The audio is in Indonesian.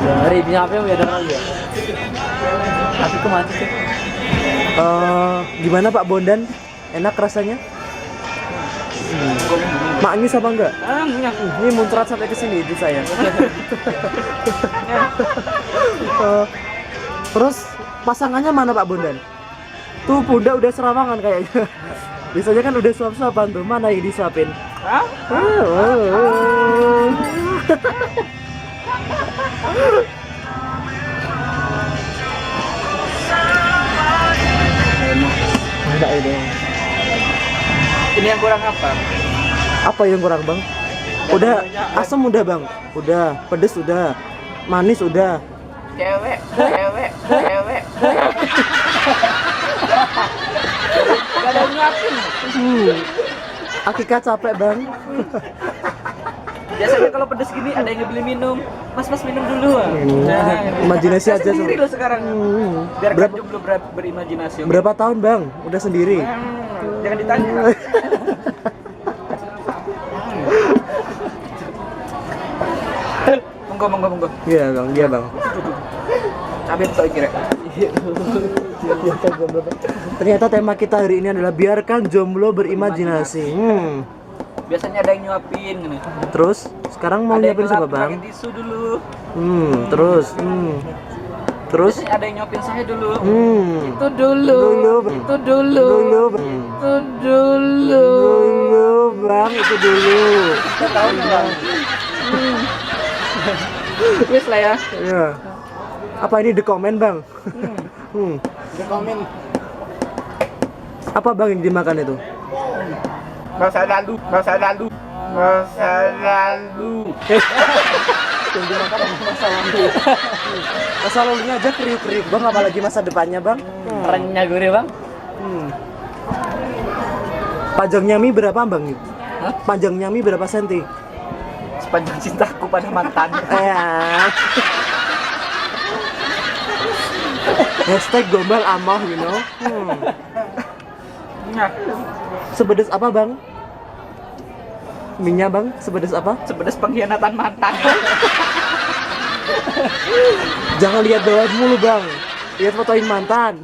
Dari minyak apa ya lagi ya? Tapi kemana sih? Gimana Pak Bondan? Enak rasanya? Maknyus apa enggak? Minyak. Ini muncrat sampai ke sini itu saya. Terus pasangannya mana Pak Bondan? Tuh Bunda udah serawangan kayaknya. Biasanya kan udah suap-suapan tuh, mana yang disuapin? Hah? Enggak ini. Ini yang kurang apa? Apa yang kurang Bang? Udah asam udah Bang, udah pedes udah, manis udah. Cewek. Gak ada nyuapin. Akika capek Bang. Biasanya kalau pedes gini ada yang beli minum. Mas minum dulu. Imajinasi aja sendiri tuh. loh sekarang. Biar Berapa- jomblo berimajinasi. Berapa tahun Bang? Udah sendiri? Jangan ditanya. Monggo. Iya Bang, iya Bang. Cabai tuh kira. Ternyata tema kita hari ini adalah biarkan jomblo berimajinasi. Biasanya ada yang nyuapin gini. Terus sekarang mau Ada yang nyiapin siapa Bang? pakai tisu dulu. Terus. Terus. Biasanya ada yang nyuapin saya dulu. Itu Dulu. Bang, itu dulu. Tahu nggak? Wis lah ya. Iya. Apa ini the comment Bang? Komen. Apa Bang yang dimakan itu? Masa lalu. Yang dimakan masa lalu. Masa lalunya aja kriuk-kriuk Bang, apalagi masa depannya Bang. Renyah gurih bang. Panjangnya mie berapa Bang? Hah? Panjangnya mie berapa senti? Sepanjang cintaku pada mantan. Hashtag gombal amah, you know. Nah, Sepedes apa Bang? Minyak Bang, sepedes apa? sepedas pengkhianatan mantan. Jangan lihat bawah mulu Bang. Lihat fotoin mantan.